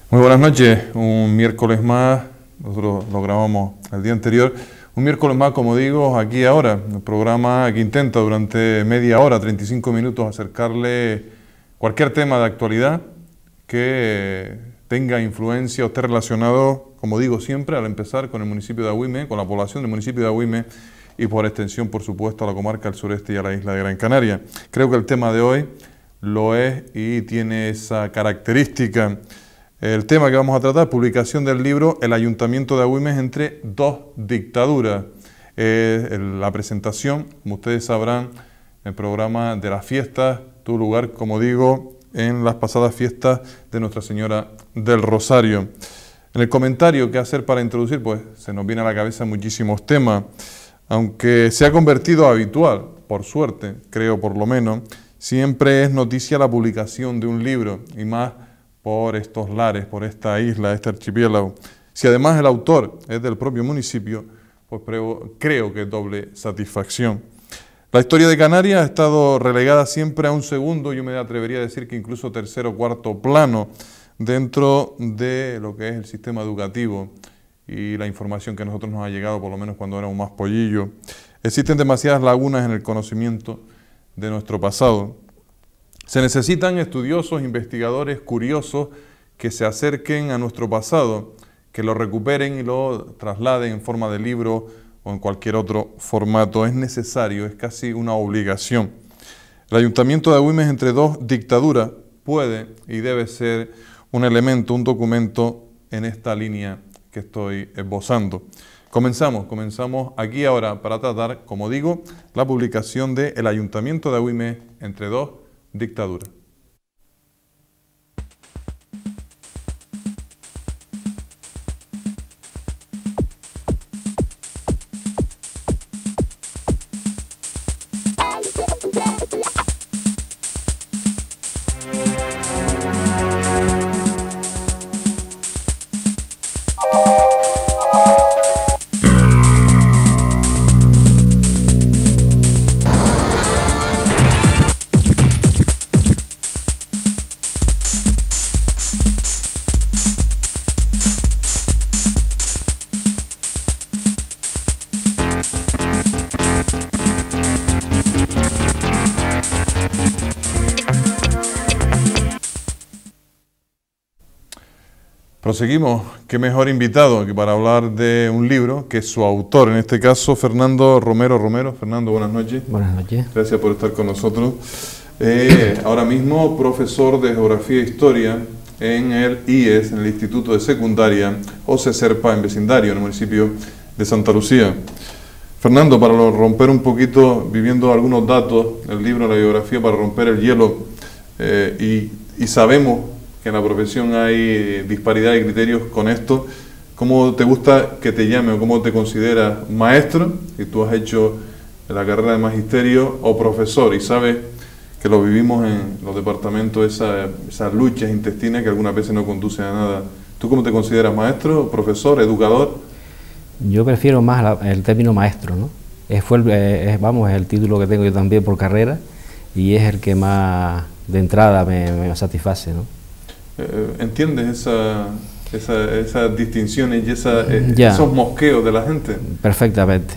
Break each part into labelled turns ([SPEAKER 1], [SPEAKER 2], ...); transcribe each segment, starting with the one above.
[SPEAKER 1] Muy buenas noches, un miércoles más, nosotros lo grabamos el día anterior, un miércoles más, como digo, aquí ahora, el programa que intenta durante media hora, 35 minutos, acercarle cualquier tema de actualidad que tenga influencia o esté relacionado, como digo siempre, al empezar con el municipio de Agüime, con la población del municipio de Agüime y por extensión, por supuesto, a la comarca del sureste y a la isla de Gran Canaria. Creo que el tema de hoy lo es y tiene esa característica. El tema que vamos a tratar, publicación del libro El Ayuntamiento de Agüime entre dos dictaduras. La presentación, como ustedes sabrán, el programa de las fiestas tuvo lugar, como digo, en las pasadas fiestas de Nuestra Señora del Rosario. En el comentario que hacer para introducir, pues se nos viene a la cabeza muchísimos temas, aunque se ha convertido habitual, por suerte, creo por lo menos, siempre es noticia la publicación de un libro, y más por estos lares, por esta isla, este archipiélago. Si además el autor es del propio municipio, pues creo que es doble satisfacción. La historia de Canarias ha estado relegada siempre a un segundo, yo me atrevería a decir que incluso tercero o cuarto plano, dentro de lo que es el sistema educativo y la información que a nosotros nos ha llegado, por lo menos cuando éramos más pollillos. Existen demasiadas lagunas en el conocimiento de nuestro pasado. Se necesitan estudiosos, investigadores, curiosos, que se acerquen a nuestro pasado, que lo recuperen y lo trasladen en forma de libro o en cualquier otro formato. Es necesario, es casi una obligación. El Ayuntamiento de Agüime entre dos dictaduras puede y debe ser un elemento, un documento en esta línea que estoy esbozando. Comenzamos aquí ahora para tratar, como digo, la publicación de El Ayuntamiento de Agüime entre dos dictadura. Proseguimos, qué mejor invitado que para hablar de un libro que su autor, en este caso Fernando Romero. Fernando, buenas noches.
[SPEAKER 2] Buenas noches.
[SPEAKER 1] Gracias por estar con nosotros. Ahora mismo profesor de Geografía e Historia en el IES, en el Instituto de Secundaria José Serpa, en vecindario, en el municipio de Santa Lucía. Fernando, para romper un poquito, viviendo algunos datos, el libro, la biografía, para romper el hielo, y sabemos que en la profesión hay disparidad de criterios con esto. ¿Cómo te gusta que te llame o cómo te consideras maestro? Y tú has hecho la carrera de magisterio o profesor y sabes que lo vivimos en los departamentos, esas luchas intestinas que algunas veces no conducen a nada. ¿Tú cómo te consideras, maestro, profesor, educador?
[SPEAKER 2] Yo prefiero más el término maestro, ¿no? Es el título que tengo yo también por carrera y es el que más de entrada me satisface, ¿no?
[SPEAKER 1] ¿Entiendes esas distinciones y esos mosqueos de la gente?
[SPEAKER 2] Perfectamente.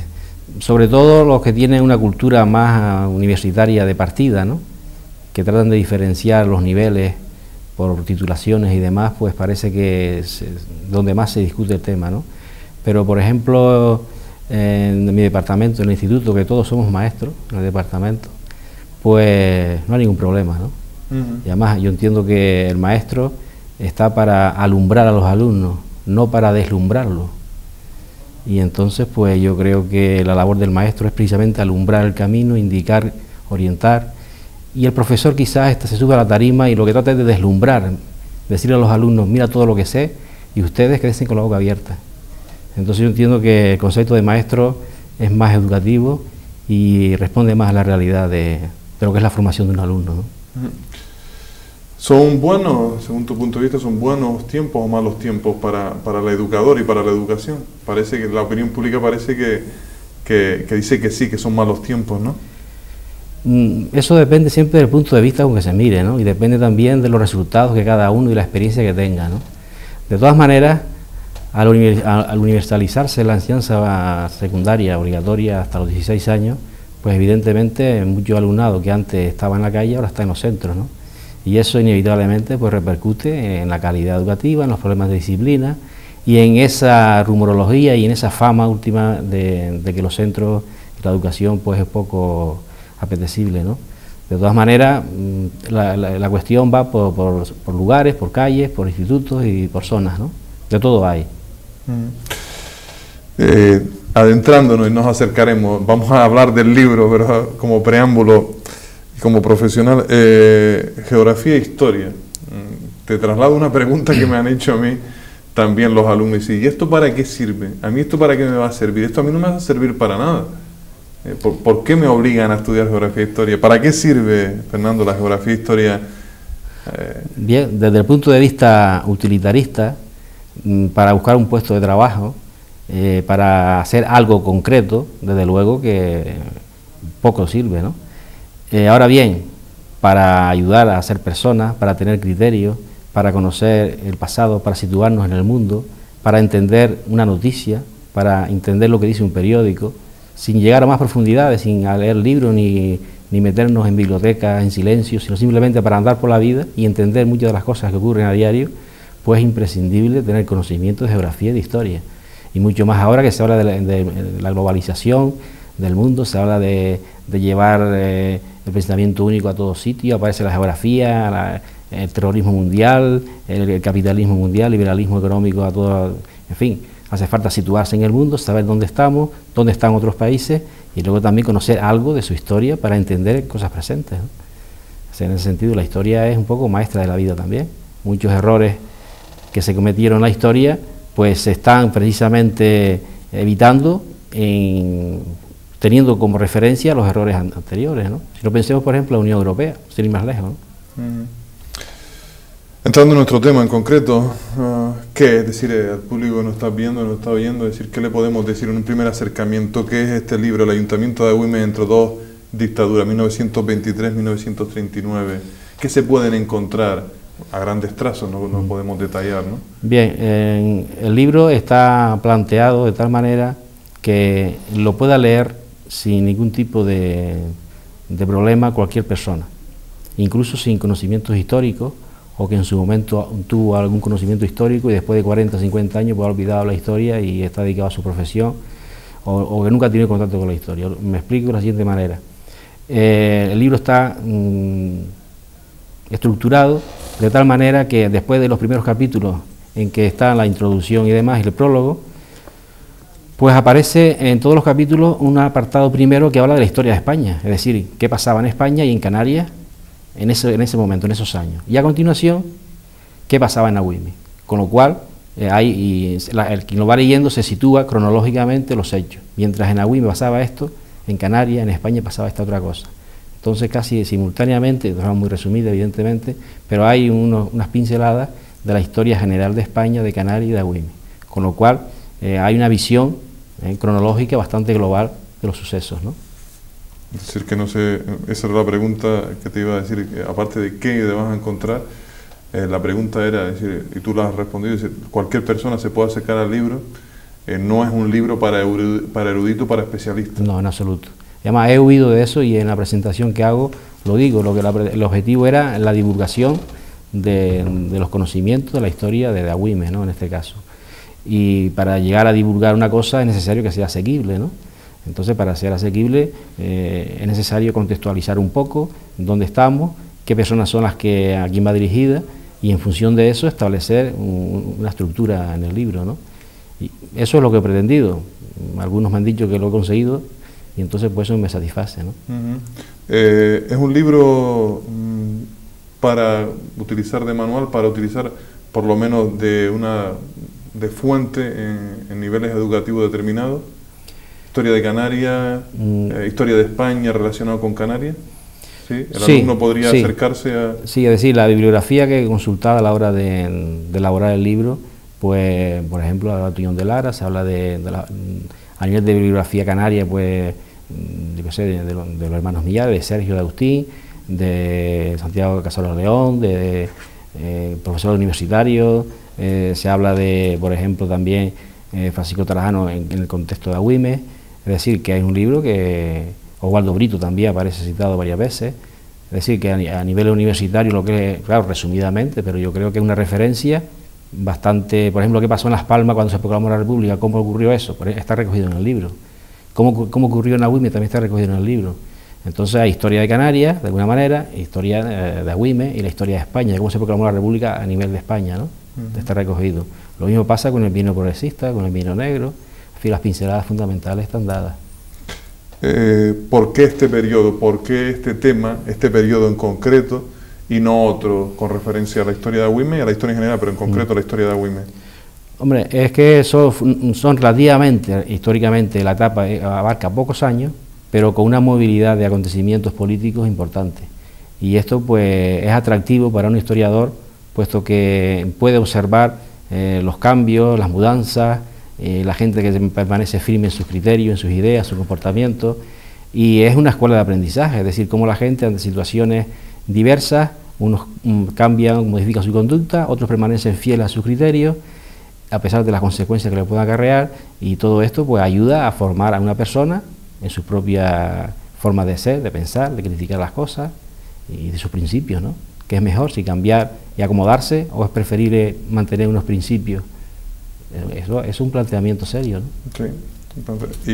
[SPEAKER 2] Sobre todo los que tienen una cultura más universitaria de partida, ¿no? Que tratan de diferenciar los niveles por titulaciones y demás, pues parece que es donde más se discute el tema, ¿no? Pero, por ejemplo, en mi departamento, en el instituto, que todos somos maestros en el departamento, pues no hay ningún problema, ¿no? Y además yo entiendo que el maestro está para alumbrar a los alumnos, no para deslumbrarlos. Y entonces pues yo creo que la labor del maestro es precisamente alumbrar el camino, indicar, orientar. Y el profesor quizás se sube a la tarima y lo que trata es de deslumbrar, decirle a los alumnos, mira todo lo que sé, y ustedes crecen con la boca abierta. Entonces yo entiendo que el concepto de maestro es más educativo y responde más a la realidad de lo que es la formación de un alumno, ¿no?
[SPEAKER 1] ¿Son buenos, según tu punto de vista, son buenos tiempos o malos tiempos para el educador y para la educación? Parece que la opinión pública parece que dice que sí, que son malos tiempos, ¿no?
[SPEAKER 2] Eso depende siempre del punto de vista con que se mire, ¿no? Y depende también de los resultados que cada uno y la experiencia que tenga, ¿no? De todas maneras, al universalizarse la enseñanza secundaria obligatoria hasta los 16 años, pues evidentemente mucho alumnado que antes estaba en la calle ahora está en los centros, ¿no? Y eso inevitablemente pues repercute en la calidad educativa, en los problemas de disciplina y en esa rumorología y en esa fama última de que los centros y la educación pues es poco apetecible, ¿no? De todas maneras, la cuestión va por lugares, por calles, por institutos y por zonas, ¿no? De todo hay.
[SPEAKER 1] Adentrándonos y nos acercaremos, vamos a hablar del libro, ¿verdad? Como preámbulo, como profesional, geografía e historia. Te traslado una pregunta que me han hecho a mí también los alumnos, y esto para qué sirve, a mí esto para qué me va a servir, esto a mí no me va a servir para nada. ¿Por qué me obligan a estudiar geografía e historia? ¿Para qué sirve, Fernando, la geografía e historia?
[SPEAKER 2] Bien, desde el punto de vista utilitarista, para buscar un puesto de trabajo, para hacer algo concreto, desde luego que poco sirve, ¿no? Ahora bien, para ayudar a ser personas, para tener criterios, para conocer el pasado, para situarnos en el mundo, para entender una noticia, para entender lo que dice un periódico, sin llegar a más profundidades, sin leer libros ni meternos en bibliotecas en silencio, sino simplemente para andar por la vida y entender muchas de las cosas que ocurren a diario, pues es imprescindible tener conocimiento de geografía y de historia. Y mucho más ahora que se habla de la globalización del mundo, se habla de llevar el pensamiento único a todo sitio, aparece la geografía, el terrorismo mundial, el capitalismo mundial, liberalismo económico a todo, en fin, hace falta situarse en el mundo, saber dónde estamos, dónde están otros países y luego también conocer algo de su historia para entender cosas presentes, ¿no? O sea, en ese sentido la historia es un poco maestra de la vida también. Muchos errores que se cometieron en la historia pues se están precisamente evitando teniendo como referencia los errores anteriores, ¿no? Si no pensemos, por ejemplo, en la Unión Europea, sin ir más lejos, ¿no?
[SPEAKER 1] Entrando en nuestro tema en concreto, ¿qué es decir al público que nos está viendo, nos está oyendo? Es decir, ¿qué le podemos decir en un primer acercamiento? ¿Qué es este libro, El Ayuntamiento de Agüime entre dos dictaduras, 1923-1939? ¿Qué se pueden encontrar? A grandes trazos, no podemos detallar, ¿no?
[SPEAKER 2] Bien, el libro está planteado de tal manera que lo pueda leer sin ningún tipo de problema cualquier persona, incluso sin conocimientos históricos, o que en su momento tuvo algún conocimiento histórico y después de 40 o 50 años pues ha olvidado la historia y está dedicado a su profesión, o que nunca ha tenido contacto con la historia. Me explico de la siguiente manera. El libro está estructurado de tal manera que después de los primeros capítulos en que está la introducción y demás y el prólogo, pues aparece en todos los capítulos un apartado primero que habla de la historia de España, es decir, qué pasaba en España y en Canarias en ese momento, en esos años, y a continuación qué pasaba en Agüime, con lo cual el quien lo va leyendo se sitúa cronológicamente los hechos, mientras en Agüime pasaba esto, en Canarias, en España pasaba esta otra cosa. Entonces casi simultáneamente, de forma muy resumida evidentemente, pero hay unas pinceladas de la historia general de España, de Canarias y de Agüime, con lo cual hay una visión cronológica bastante global de los sucesos, ¿no?
[SPEAKER 1] Es decir, que no sé, esa era la pregunta que te iba a decir, aparte de qué te vas a encontrar, la pregunta era, decir, y tú la has respondido, es decir, cualquier persona se puede acercar al libro, no es un libro para erudito, para especialistas.
[SPEAKER 2] No, en absoluto. Además, he huido de eso y en la presentación que hago lo digo, el objetivo era la divulgación de los conocimientos de la historia de Agüime, ¿no? En este caso. Y para llegar a divulgar una cosa es necesario que sea asequible, ¿no? Entonces, para ser asequible es necesario contextualizar un poco dónde estamos, qué personas son las que a quién va dirigida y en función de eso establecer una estructura en el libro, ¿no? Y eso es lo que he pretendido. Algunos me han dicho que lo he conseguido y entonces pues eso me satisface, ¿no?
[SPEAKER 1] Es un libro para utilizar de manual, para utilizar por lo menos de fuente en niveles educativos determinados. Historia de Canarias, historia de España relacionado con Canarias. ¿Sí? ¿El alumno podría acercarse a...? Sí,
[SPEAKER 2] es decir, la bibliografía que he consultado a la hora de elaborar el libro, pues, por ejemplo, habla de Tuñón de Lara, se habla a nivel de bibliografía canaria, pues, yo qué sé, de los hermanos Millares, de Sergio de Agustín, de Santiago Casalos León, de profesores universitarios, se habla de, por ejemplo, también Francisco Trajano en el contexto de Agüime, es decir, que hay un libro que Osvaldo Brito también aparece citado varias veces, es decir, que a nivel universitario, lo que es, claro, resumidamente, pero yo creo que es una referencia bastante, por ejemplo, qué pasó en Las Palmas cuando se proclamó la República, cómo ocurrió eso, está recogido en el libro. Cómo ocurrió en Agüime también está recogido en el libro. Entonces hay historia de Canarias, de alguna manera, historia de Agüime y la historia de España, de cómo se proclamó la República a nivel de España, ¿no? Está recogido. Lo mismo pasa con el vino progresista, con el vino negro, en fin, las pinceladas fundamentales están dadas.
[SPEAKER 1] ¿Por qué este periodo? ¿Por qué este tema, este periodo en concreto y no otro con referencia a la historia de Agüime y a la historia en general, pero en concreto a la historia de Agüime?
[SPEAKER 2] Hombre, es que son relativamente, históricamente, la etapa abarca pocos años, pero con una movilidad de acontecimientos políticos importante. Y esto pues es atractivo para un historiador, puesto que puede observar los cambios, las mudanzas, la gente que permanece firme en sus criterios, en sus ideas, su comportamiento, y es una escuela de aprendizaje, es decir, cómo la gente ante situaciones diversas, unos cambian, modifican su conducta, otros permanecen fieles a sus criterios, a pesar de las consecuencias que le puedan acarrear, y todo esto pues ayuda a formar a una persona en su propia forma de ser, de pensar, de criticar las cosas y de sus principios, ¿no? ¿Qué es mejor, si cambiar y acomodarse o es preferible mantener unos principios? Eso es un planteamiento serio, ¿no?
[SPEAKER 1] Sí,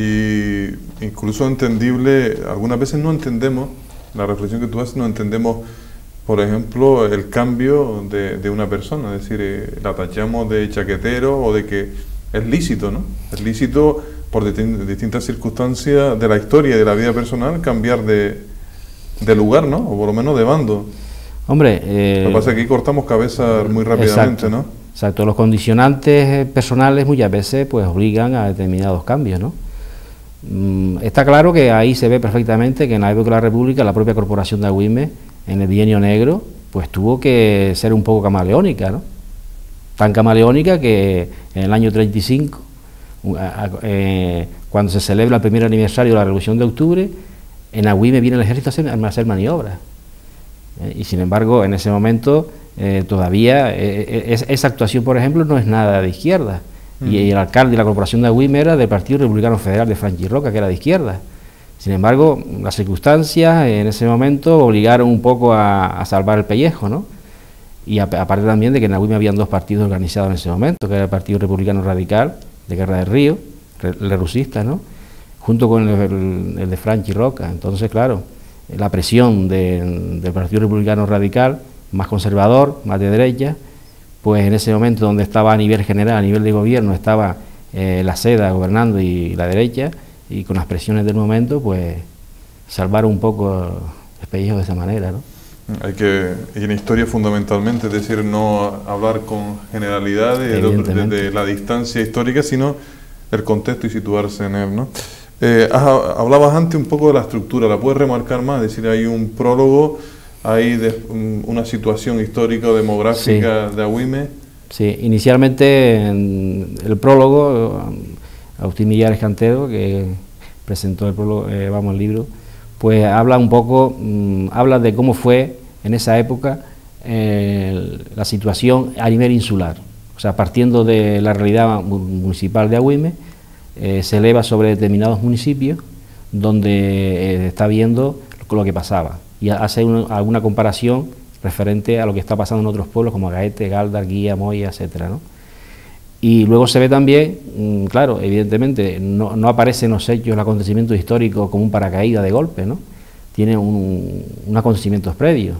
[SPEAKER 1] y incluso entendible, algunas veces no entendemos, la reflexión que tú haces, no entendemos, por ejemplo, el cambio de una persona, es decir, la tachamos de chaquetero o de que es lícito, ¿no? Es lícito por distintas circunstancias de la historia y de la vida personal cambiar de lugar, ¿no? O por lo menos de bando.
[SPEAKER 2] Hombre,
[SPEAKER 1] lo que pasa es que aquí cortamos cabezas muy rápidamente,
[SPEAKER 2] exacto,
[SPEAKER 1] ¿no?
[SPEAKER 2] Exacto, los condicionantes personales muchas veces pues obligan a determinados cambios, ¿no? Está claro que ahí se ve perfectamente que en la época de la República la propia Corporación de Agüime, en el Bienio Negro, pues tuvo que ser un poco camaleónica, ¿no? Tan camaleónica que en el año 35, cuando se celebra el primer aniversario de la Revolución de Octubre, en Agüime viene el ejército a hacer maniobras. Y sin embargo, en ese momento todavía esa actuación, por ejemplo, no es nada de izquierda. Y el alcalde de la Corporación de Agüime era del Partido Republicano Federal de Franchi Roca, que era de izquierda. Sin embargo, las circunstancias en ese momento obligaron un poco a salvar el pellejo, ¿no? Y aparte también de que en Agüime habían dos partidos organizados en ese momento, que era el Partido Republicano Radical de Guerra del Río, el rusista, ¿no?, junto con el de Franchi Roca. Entonces, claro, la presión del Partido Republicano Radical, más conservador, más de derecha, pues en ese momento donde estaba a nivel general, a nivel de gobierno, estaba la SEDA gobernando y la derecha, y con las presiones del momento, pues salvar un poco el pellejo de esa manera, ¿no?
[SPEAKER 1] Y en historia fundamentalmente, es decir, no hablar con generalidades de la distancia histórica, sino el contexto y situarse en él, ¿no? Hablabas antes un poco de la estructura, ¿la puedes remarcar más? Es decir, hay un prólogo, hay una situación histórica o demográfica de Agüime.
[SPEAKER 2] Sí, inicialmente en el prólogo, Agustín Millares Cantero, que presentó el prólogo, el libro, pues habla un poco, habla de cómo fue en esa época la situación a nivel insular, o sea, partiendo de la realidad municipal de Agüime, se eleva sobre determinados municipios donde está viendo lo que pasaba y hace alguna comparación referente a lo que está pasando en otros pueblos como Agaete, Galdar, Guía, Moya, etcétera, ¿no? Y luego se ve también, claro, evidentemente no aparecen los hechos, los acontecimientos históricos como un paracaídas de golpe, ¿no? Tiene unos acontecimientos previos.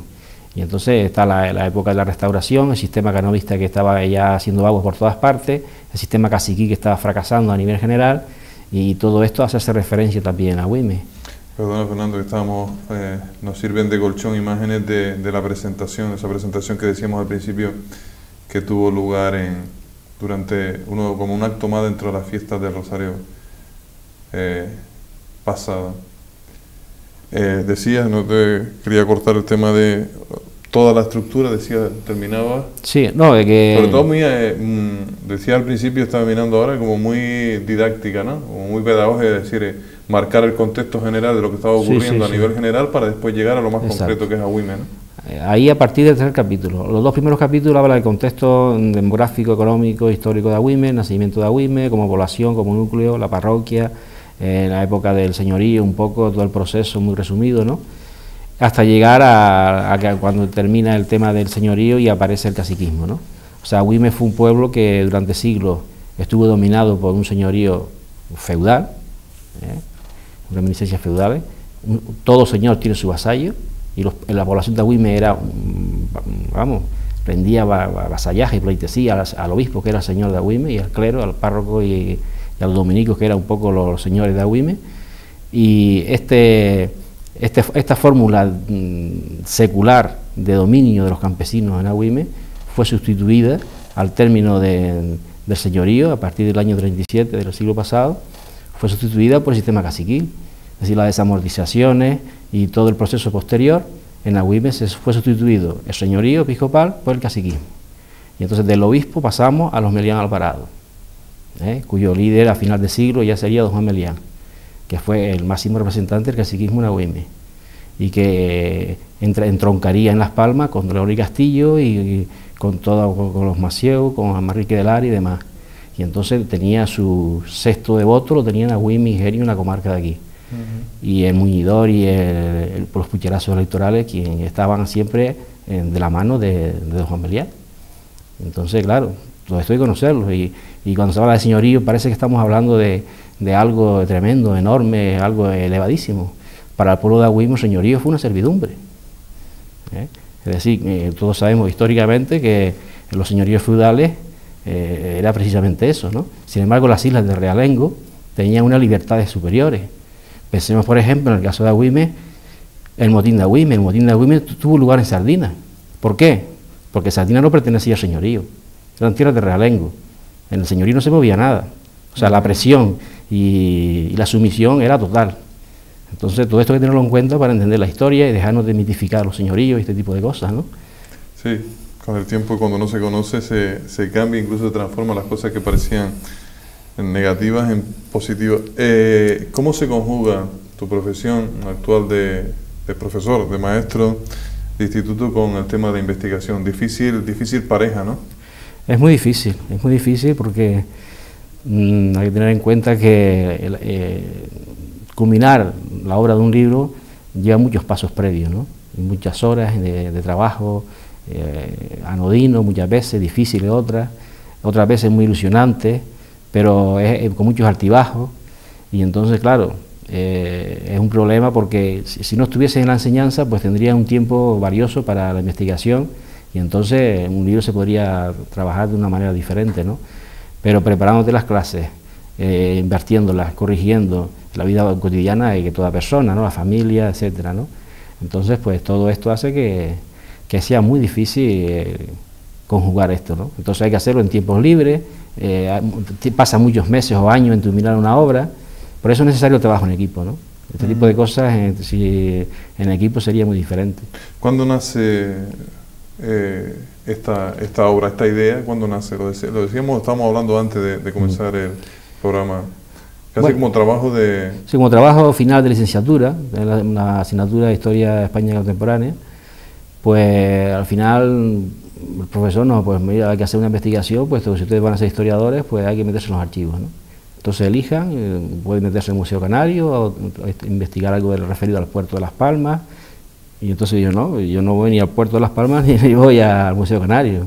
[SPEAKER 2] Y entonces está la época de la restauración, el sistema canovista que estaba ya haciendo aguas por todas partes, el sistema caciquí que estaba fracasando a nivel general, y todo esto hace referencia también a Agüime.
[SPEAKER 1] Perdona, Fernando, que nos sirven de colchón imágenes de la presentación, esa presentación que decíamos al principio, que tuvo lugar como un acto más dentro de las fiestas del Rosario pasada. Decías, no te quería cortar el tema de toda la estructura, decía, terminaba.
[SPEAKER 2] Sí, no, de que...
[SPEAKER 1] Sobre todo muy, decía al principio, estaba mirando ahora, como muy didáctica, ¿no? Como muy pedagógica, es decir, marcar el contexto general de lo que estaba ocurriendo a nivel general para después llegar a lo más concreto que es Agüime, ¿no?
[SPEAKER 2] Ahí a partir del tercer capítulo. Los dos primeros capítulos hablan del contexto demográfico, económico, histórico de Agüime, nacimiento de Agüime, como población, como núcleo, la parroquia, la época del señorío, un poco todo el proceso muy resumido, ¿no? Hasta llegar a que cuando termina el tema del señorío y aparece el caciquismo, ¿no? O sea, Agüime fue un pueblo que durante siglos estuvo dominado por un señorío feudal, reminiscencias feudales. Todo señor tiene su vasallo, y la población de Agüime era, vamos, rendía vasallaje y pleitesía al obispo, que era el señor de Agüime, y al clero, al párroco y a los dominicos, que eran un poco los señores de Agüime. Y esta fórmula secular de dominio de los campesinos en Agüime fue sustituida al término del señorío, a partir del año 37 del siglo pasado, fue sustituida por el sistema caciquil. Es decir, las desamortizaciones y todo el proceso posterior, en Agüime se fue sustituido el señorío episcopal por el caciquismo. Y entonces del obispo pasamos a los Melián Alvarado, cuyo líder a final de siglo ya sería don Juan Melián, que fue el máximo representante del caciquismo en Agüime, y que entroncaría en Las Palmas con León Castillo y con los Macieu, con Manrique del Ari y demás. Y entonces tenía su sexto de voto, lo tenía en Agüime y Genio, en la comarca de aquí. Y el Muñidor y los pucherazos electorales, quienes estaban siempre de la mano de don Juan Melián. Entonces, claro, todo esto hay que conocerlo, y cuando se habla de señorío parece que estamos hablando de algo tremendo, enorme, algo elevadísimo. Para el pueblo de Agüime, el señorío fue una servidumbre. Es decir, todos sabemos históricamente que los señoríos feudales era precisamente eso, ¿no? Sin embargo, las islas de Realengo tenían unas libertades superiores. Pensemos, por ejemplo, en el caso de Agüime, el motín de Agüime. El motín de Agüime tuvo lugar en Sardina. ¿Por qué? Porque Sardina no pertenecía al señorío, eran tierras de Realengo. En el señorío no se movía nada. O sea, la presión y la sumisión era total. Entonces, todo esto hay que tenerlo en cuenta para entender la historia y dejarnos de mitificar los señoríos y este tipo de cosas, ¿no?
[SPEAKER 1] Sí, con el tiempo, cuando no se conoce, se cambia, incluso se transforman las cosas que parecían negativas en positivas. ¿Cómo se conjuga tu profesión actual de profesor, de maestro de instituto con el tema de investigación? Difícil pareja, ¿no? Es muy difícil porque hay que tener en cuenta que culminar la obra de un libro lleva muchos pasos previos, ¿no? Muchas horas de trabajo, anodino muchas veces, difíciles otras veces muy ilusionantes, pero con muchos altibajos, y entonces, claro, es un problema porque si no estuviese en la enseñanza, pues tendría un tiempo valioso para la investigación, y entonces un libro se podría trabajar de una manera diferente, ¿no? Pero preparándote las clases, invirtiéndolas, corrigiendo la vida cotidiana de toda persona, ¿no? La familia, etcétera, ¿no? Entonces, pues todo esto hace que sea muy difícil conjugar esto, ¿no? Entonces hay que hacerlo en tiempos libres, pasa muchos meses o años en terminar una obra, por eso es necesario el trabajo en equipo, ¿no? Este tipo de cosas, si en equipo sería muy diferente. ¿Cuándo nace esta obra, esta idea? ¿Cuándo nace? Lo decíamos, estábamos hablando antes de comenzar el programa. Casi bueno, como trabajo de... Sí, como trabajo final de licenciatura, de la asignatura de Historia de España Contemporánea, pues al final el profesor no, pues mira, hay que hacer una investigación, pues si ustedes van a ser historiadores, pues hay que meterse en los archivos, ¿no? Entonces elijan, pueden meterse en el Museo Canario, o investigar algo referido al puerto de Las Palmas, y entonces yo no voy ni al puerto de Las Palmas ni voy al Museo Canario,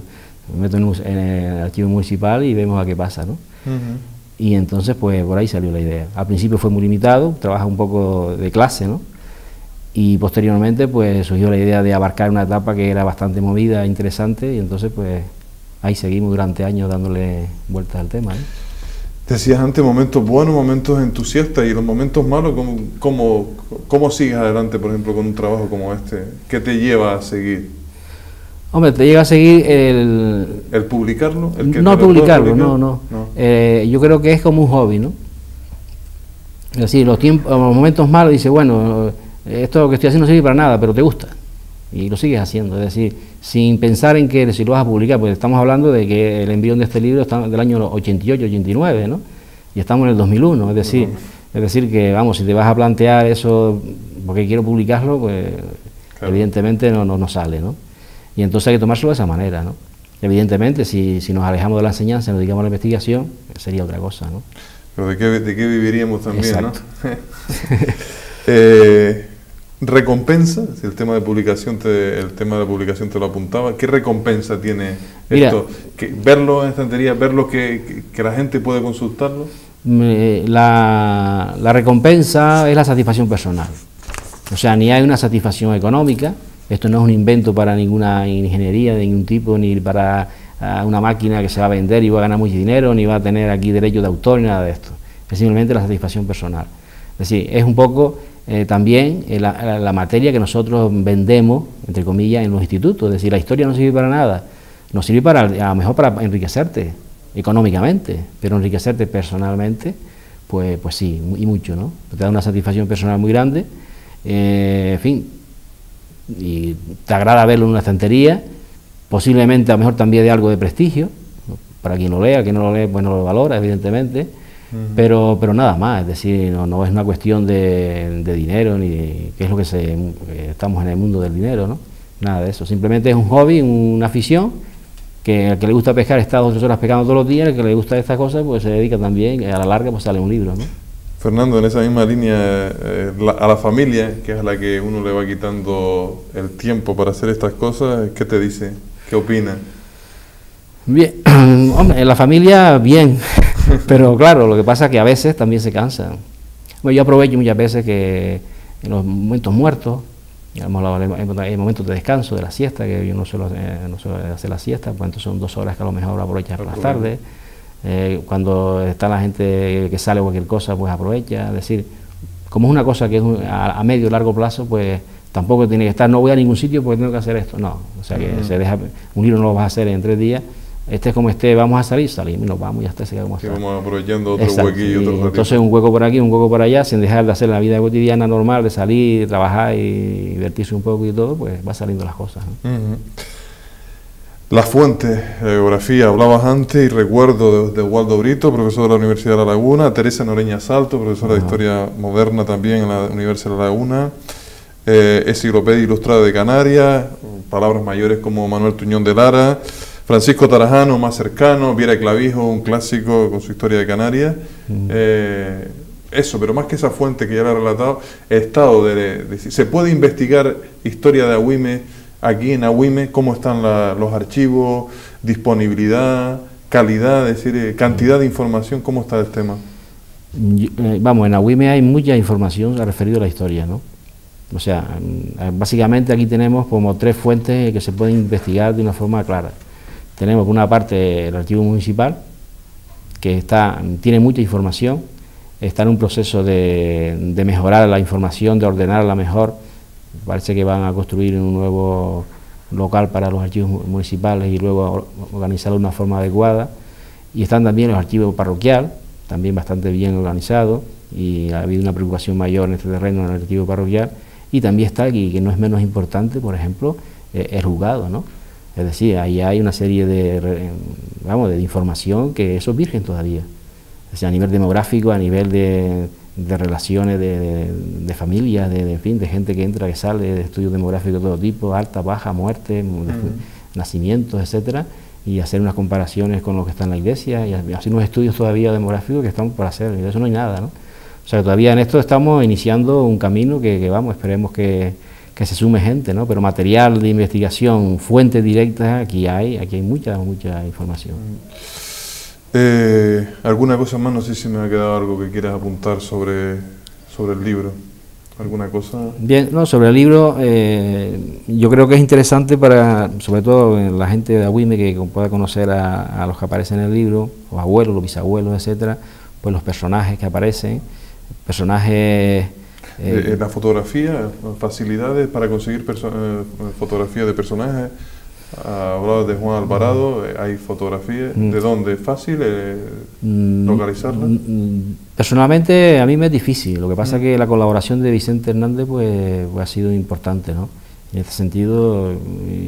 [SPEAKER 1] me meto en el archivo municipal y vemos a qué pasa, ¿no? Y entonces pues por ahí salió la idea. Al principio fue muy limitado, trabaja un poco de clase, ¿no? Y posteriormente pues surgió la idea de abarcar una etapa que era bastante movida, interesante, y entonces pues ahí seguimos durante años dándole vueltas al tema, ¿no? Decías antes momentos buenos, momentos entusiastas, y los momentos malos, ¿cómo sigues adelante, por ejemplo, con un trabajo como este? ¿Qué te lleva a seguir? Hombre, te llega a seguir ¿El publicarlo? No publicarlo, no. Yo creo que es como un hobby, ¿no? Es decir, los momentos malos, dice, bueno, esto que estoy haciendo no sirve para nada, pero te gusta, y lo sigues haciendo, es decir, sin pensar en que si lo vas a publicar, porque estamos hablando de que el envión de este libro está del año 88, 89, ¿no? Y estamos en el 2001, es decir que, vamos, si te vas a plantear eso porque quiero publicarlo, pues Claro.
[SPEAKER 2] Evidentemente no sale, ¿no? Y entonces hay que tomárselo de esa manera, ¿no? Evidentemente, si nos alejamos de la enseñanza y nos dedicamos a la investigación, sería otra cosa, ¿no?
[SPEAKER 1] Pero ¿de qué viviríamos también?
[SPEAKER 2] Exacto.
[SPEAKER 1] ¿No? ¿Recompensa? Si el tema de publicación te lo apuntaba, ¿qué recompensa tiene esto? ¿Verlo en estantería, verlo que la gente puede consultarlo?
[SPEAKER 2] La recompensa es la satisfacción personal. O sea, ni hay una satisfacción económica. Esto no es un invento para ninguna ingeniería de ningún tipo, ni para una máquina que se va a vender y va a ganar mucho dinero, ni va a tener aquí derechos de autor, ni nada de esto. Es simplemente la satisfacción personal. Es decir, es un poco también la materia que nosotros vendemos, entre comillas, en los institutos. Es decir, la historia no sirve para nada. Nos sirve a lo mejor para enriquecerte económicamente, pero enriquecerte personalmente, pues sí, y mucho, ¿no? Te da una satisfacción personal muy grande, en fin, y te agrada verlo en una estantería, posiblemente a lo mejor también de algo de prestigio, para quien lo lea, quien no lo lee, pues no lo valora, evidentemente, pero nada más. Es decir, no es una cuestión de dinero, ni que es lo que estamos en el mundo del dinero, ¿no? Nada de eso, simplemente es un hobby, una afición, que al que le gusta pescar está 2 o 3 horas pescando todos los días, al que le gusta estas cosas pues se dedica también, a la larga pues sale un libro, ¿no?
[SPEAKER 1] Fernando, en esa misma línea, a la familia, que es a la que uno le va quitando el tiempo para hacer estas cosas, ¿qué te dice? ¿Qué opina?
[SPEAKER 2] Bien, hombre, en la familia bien, pero claro, lo que pasa es que a veces también se cansan. Bueno, yo aprovecho muchas veces que en los momentos muertos, hay momentos de descanso, de la siesta, que yo no suelo hacer la siesta, pues entonces son 2 horas que a lo mejor aprovechas por las tardes. Cuando está la gente que sale o cualquier cosa, pues aprovecha. Es decir, como es una cosa que es a medio y largo plazo, pues tampoco tiene que estar, no voy a ningún sitio porque tengo que hacer esto, no. O sea que un libro no lo vas a hacer en 3 días, esté como esté, vamos a salimos, nos vamos y ya está, se queda como está.
[SPEAKER 1] Vamos aprovechando otro huequillo, otro ratito.
[SPEAKER 2] Entonces un hueco por aquí, un hueco por allá, sin dejar de hacer la vida cotidiana normal, de salir, trabajar y divertirse un poco y todo, pues va saliendo las cosas, ¿no?
[SPEAKER 1] Las fuentes, geografía, hablabas antes, y recuerdo de Waldo Brito, profesor de la Universidad de La Laguna, Teresa Noreña Salto, profesora de Historia Moderna también en la Universidad de La Laguna, Enciclopedia Ilustrada de Canarias, palabras mayores como Manuel Tuñón de Lara, Francisco Tarajano, más cercano, Viera Clavijo, un clásico con su Historia de Canarias. Eso, pero más que esa fuente que ya la he relatado, el estado ¿se puede investigar historia de Agüime aquí en Agüime? ¿Cómo están los archivos, disponibilidad, calidad, es decir, cantidad de información? ¿Cómo está el tema?
[SPEAKER 2] Vamos, en Agüime hay mucha información referida a la historia, ¿no? O sea, básicamente aquí tenemos como 3 fuentes que se pueden investigar de una forma clara. Tenemos por una parte el archivo municipal, que tiene mucha información, está en un proceso de mejorar la información, de ordenarla mejor. Parece que van a construir un nuevo local para los archivos municipales y luego organizarlo de una forma adecuada. Y están también los archivos parroquial, también bastante bien organizados, y ha habido una preocupación mayor en este terreno en el archivo parroquial. Y también está aquí, que no es menos importante, por ejemplo, el juzgado, ¿no? Es decir, ahí hay una serie de información que eso es virgen todavía. O sea, a nivel demográfico, a nivel de relaciones de familias, en fin, de gente que entra, que sale, de estudios demográficos de todo tipo, alta, baja, muerte, nacimientos, etcétera, y hacer unas comparaciones con lo que está en la iglesia, y hacer unos estudios todavía demográficos que están por hacer, y de eso no hay nada, ¿no? O sea, todavía en esto estamos iniciando un camino que esperemos que se sume gente, ¿no? Pero material de investigación, fuentes directas, aquí hay mucha información.
[SPEAKER 1] ¿Alguna cosa más? No sé si me ha quedado algo que quieras apuntar sobre el libro. ¿Alguna cosa? Bien,
[SPEAKER 2] no, sobre el libro, yo creo que es interesante para, sobre todo la gente de Agüime, que pueda conocer a los que aparecen en el libro, los abuelos, los bisabuelos, etcétera, pues los personajes que aparecen, personajes...
[SPEAKER 1] la fotografía, facilidades para conseguir fotografías de personajes. Hablabas de Juan Alvarado, hay fotografías. ¿De dónde? ¿Es fácil localizarla?
[SPEAKER 2] Personalmente a mí me es difícil. Lo que pasa es que la colaboración de Vicente Hernández pues ha sido importante, ¿no? En este sentido,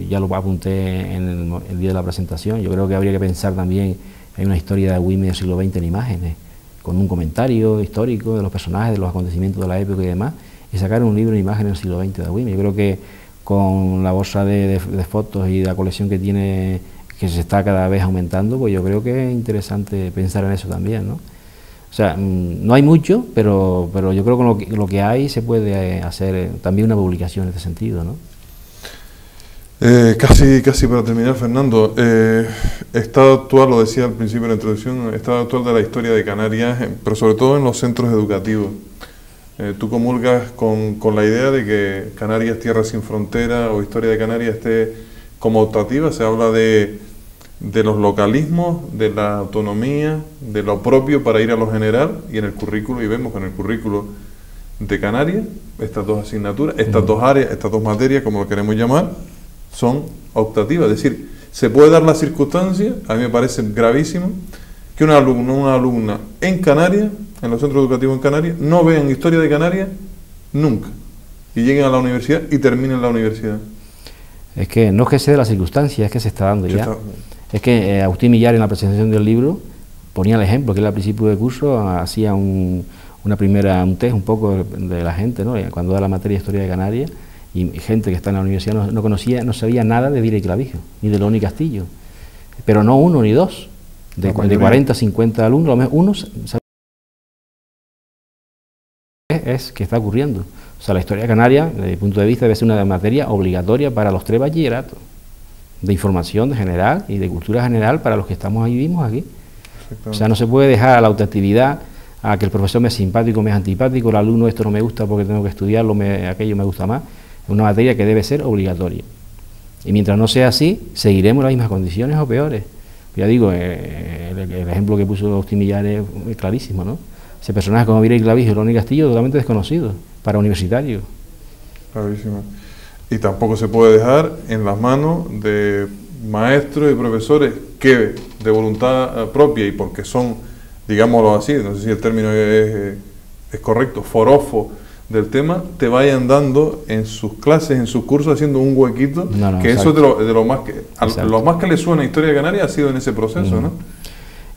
[SPEAKER 2] ya lo apunté en el día de la presentación, yo creo que habría que pensar también en una historia de Agüime del siglo XX en imágenes, con un comentario histórico de los personajes, de los acontecimientos de la época y demás, y sacar un libro de imágenes del siglo XX de Agüime. Yo creo que con la bolsa de fotos y la colección que tiene, que se está cada vez aumentando, pues yo creo que es interesante pensar en eso también, ¿no? O sea, no hay mucho, pero yo creo que con lo que hay se puede hacer también una publicación en este sentido, ¿no?
[SPEAKER 1] Casi para terminar, Fernando, estado actual, lo decía al principio de la introducción, estado actual de la historia de Canarias, pero sobre todo en los centros educativos. ¿Tú comulgas con la idea de que Canarias, tierra sin frontera, o historia de Canarias esté como optativa? Se habla de los localismos, de la autonomía, de lo propio para ir a lo general, y en el currículo, y vemos que en el currículo de Canarias, estas dos asignaturas, estas dos áreas, estas dos materias, como lo queremos llamar, son optativas. Es decir, se puede dar la circunstancia, a mí me parece gravísimo, que un alumno o una alumna en Canarias, en los centros educativos en Canarias, no vean historia de Canarias nunca, y lleguen a la universidad y terminen la universidad.
[SPEAKER 2] Es que no es que sea de la circunstancia, es que se está dando ya. Es que Agustín Millar, en la presentación del libro, ponía el ejemplo, que él al principio de curso hacía un test un poco de la gente, ¿no? Cuando da la materia de historia de Canarias, y gente que está en la universidad no conocía, no sabía nada de Vira y Clavijo, ni de León y Castillo, pero no uno ni dos, de 40, 50 alumnos, a lo mejor uno sabe es que está ocurriendo. O sea, la historia canaria, desde mi punto de vista, debe ser una materia obligatoria para los 3 bachilleratos, de información general y de cultura general para los que estamos ahí, vivimos aquí. O sea, no se puede dejar a la autoactividad, a que el profesor me es simpático, me es antipático, el alumno esto no me gusta porque tengo que estudiarlo, aquello me gusta más. Es una materia que debe ser obligatoria. Y mientras no sea así, seguiremos en las mismas condiciones o peores. Ya digo, el ejemplo que puso Agustín Millar es clarísimo, ¿no? Ese personaje como Vira y Clavijo y León y Castillo totalmente desconocido para universitarios.
[SPEAKER 1] Clarísimo. Y tampoco se puede dejar en las manos de maestros y profesores que de voluntad propia y porque son, digámoslo así, no sé si el término es correcto, forofos del tema, te vayan dando en sus clases, en sus cursos, haciendo un huequito, que exacto. Eso es de lo más que lo más que le suena a Historia de Canarias ha sido en ese proceso, ¿no?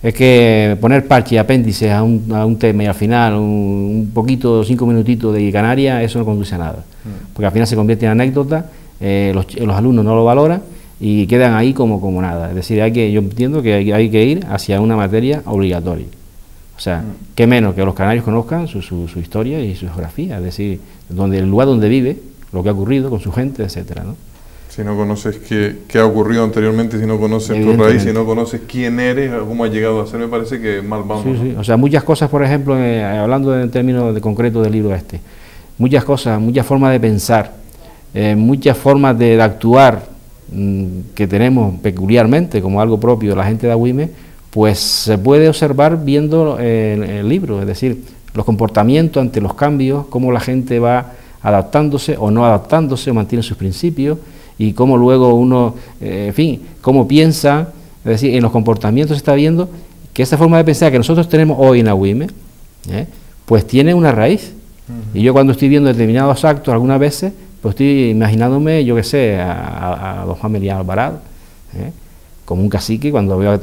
[SPEAKER 2] Es que poner parche y apéndices a un tema y al final un poquito, 5 minutitos de Canarias, eso no conduce a nada. Porque al final se convierte en anécdota, los alumnos no lo valoran y quedan ahí como nada. Es decir, yo entiendo que hay que ir hacia una materia obligatoria. O sea, qué menos que los canarios conozcan su historia y su geografía, es decir, el lugar donde vive, lo que ha ocurrido con su gente, etcétera, ¿no? Si no conoces qué ha ocurrido anteriormente, si no conoces tu raíz, si no conoces quién eres, cómo has llegado a ser, me parece que mal vamos. Sí, sí. O sea, muchas cosas, por ejemplo, hablando en términos de concreto del libro muchas cosas, muchas formas de pensar, muchas formas de actuar que tenemos peculiarmente como algo propio de la gente de Agüime, pues se puede observar viendo el libro, es decir, los comportamientos ante los cambios, cómo la gente va adaptándose o no adaptándose, o mantiene sus principios, y cómo luego uno, en fin, cómo piensa, es decir, en los comportamientos se está viendo que esa forma de pensar que nosotros tenemos hoy en Agüime, pues tiene una raíz. Y yo cuando estoy viendo determinados actos, algunas veces, pues estoy imaginándome, yo qué sé, a don Juan Melián Alvarado, como un cacique cuando veo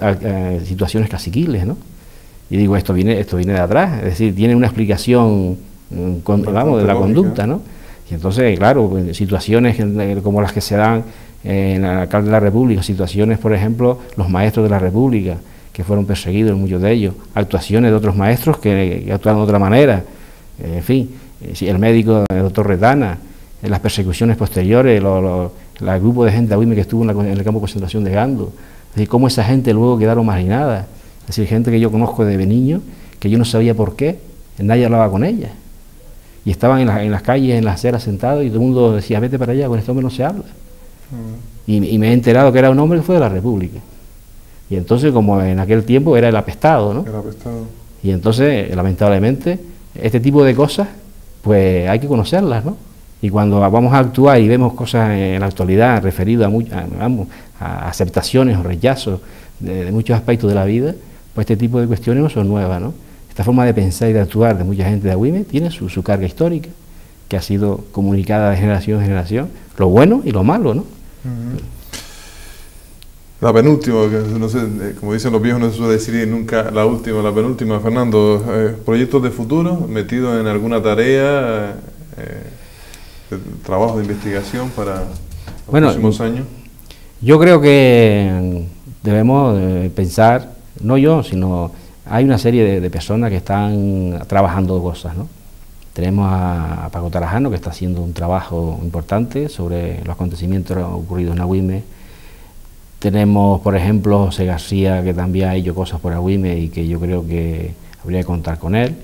[SPEAKER 2] situaciones caciquiles, ¿no? Y digo, esto viene de atrás, es decir, tiene una explicación, de la conducta, ¿no? Y entonces, claro, situaciones como las que se dan en el alcalde de la República, situaciones, por ejemplo, los maestros de la República, que fueron perseguidos, muchos de ellos, actuaciones de otros maestros que actuaron de otra manera, en fin, el médico, el doctor Retana, las persecuciones posteriores, el grupo de gente de Agüime que estuvo en el campo de concentración de Gando, es decir, cómo esa gente luego quedaron marginadas, es decir, gente que yo conozco de niño, que yo no sabía por qué, nadie hablaba con ella, y estaban en las calles, en las aceras sentados, y todo el mundo decía, vete para allá, con este hombre no se habla. Y me he enterado que era un hombre que fue de la República. Y entonces, como en aquel tiempo era el apestado, ¿no? El apestado. Y entonces, lamentablemente, este tipo de cosas, pues hay que conocerlas, ¿no? Y cuando vamos a actuar y vemos cosas en la actualidad referidas a aceptaciones o rechazos de muchos aspectos de la vida, pues este tipo de cuestiones no son nuevas, ¿no? Esta forma de pensar y de actuar de mucha gente de Agüime tiene su carga histórica, que ha sido comunicada de generación en generación, lo bueno y lo malo, ¿no?
[SPEAKER 1] La penúltima, no sé, como dicen los viejos, no se suele decir nunca la última, la penúltima, Fernando, proyectos de futuro, metido en alguna tarea. trabajo de investigación para los
[SPEAKER 2] bueno,
[SPEAKER 1] próximos años?
[SPEAKER 2] Yo creo que debemos pensar, no yo, sino hay una serie de personas que están trabajando cosas, ¿no? Tenemos a Paco Tarajano, que está haciendo un trabajo importante sobre los acontecimientos ocurridos en Agüime. Tenemos, por ejemplo, José García, que también ha hecho cosas por Agüime y que yo creo que habría que contar con él.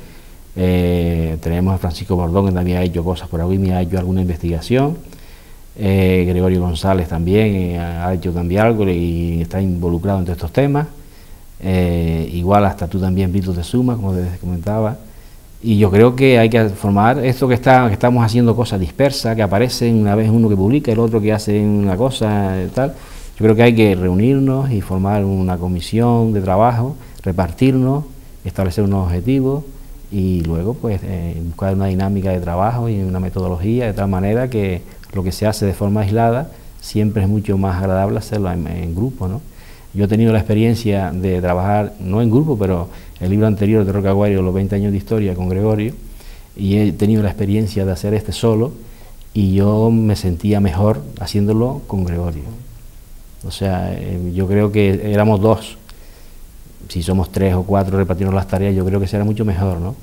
[SPEAKER 2] Tenemos a Francisco Bordón, que también ha hecho cosas por Agüime y ha hecho alguna investigación. Gregorio González también ha hecho también algo y está involucrado en todos estos temas. Igual hasta tú también, Vito de Suma, como te comentaba. Y yo creo que hay que formar esto que estamos haciendo cosas dispersas, que aparecen una vez uno que publica, el otro que hace una cosa tal. Yo creo que hay que reunirnos y formar una comisión de trabajo, repartirnos, establecer unos objetivos y luego pues buscar una dinámica de trabajo y una metodología de tal manera que lo que se hace de forma aislada siempre es mucho más agradable hacerlo en grupo, ¿no? Yo he tenido la experiencia de trabajar, no en grupo, pero el libro anterior de Roca Aguario, los 20 años de historia con Gregorio, y he tenido la experiencia de hacer este solo y yo me sentía mejor haciéndolo con Gregorio. O sea, yo creo que éramos dos. Si somos 3 o 4 repartirnos las tareas, yo creo que será mucho mejor, ¿no?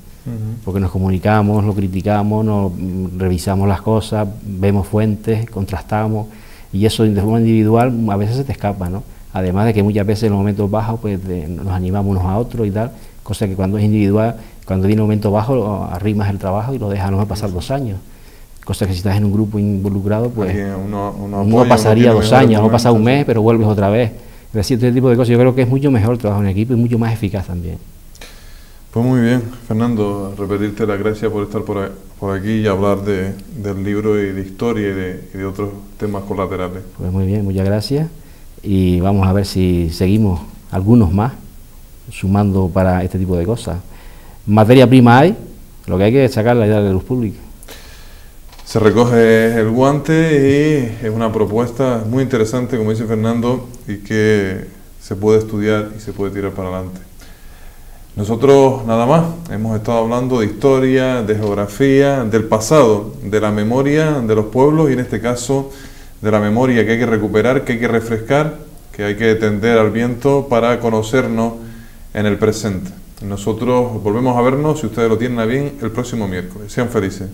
[SPEAKER 2] Porque nos comunicamos, lo criticamos, revisamos las cosas, vemos fuentes, contrastamos, y eso de forma individual a veces se te escapa, ¿no? Además de que muchas veces en los momentos bajos pues nos animamos unos a otros y tal, cosa que cuando es individual, cuando viene un momento bajo, arrimas el trabajo y lo dejas, no va a pasar 2 años. Cosa que si estás en un grupo involucrado, pues uno pasaría 2 años, no pasa un mes, pero vuelves otra vez. Es decir, este tipo de cosas yo creo que es mucho mejor el trabajo en equipo y mucho más eficaz también.
[SPEAKER 1] Pues muy bien, Fernando, repetirte las gracias por estar por aquí y hablar del libro y de historia y de otros temas colaterales.
[SPEAKER 2] Pues muy bien, muchas gracias y vamos a ver si seguimos algunos más sumando para este tipo de cosas. Materia prima hay, lo que hay que sacarla ya de la luz pública.
[SPEAKER 1] Se recoge el guante y es una propuesta muy interesante, como dice Fernando, y que se puede estudiar y se puede tirar para adelante. Nosotros nada más, hemos estado hablando de historia, de geografía, del pasado, de la memoria de los pueblos y en este caso de la memoria que hay que recuperar, que hay que refrescar, que hay que tender al viento para conocernos en el presente. Nosotros volvemos a vernos, si ustedes lo tienen a bien, el próximo miércoles. Sean felices.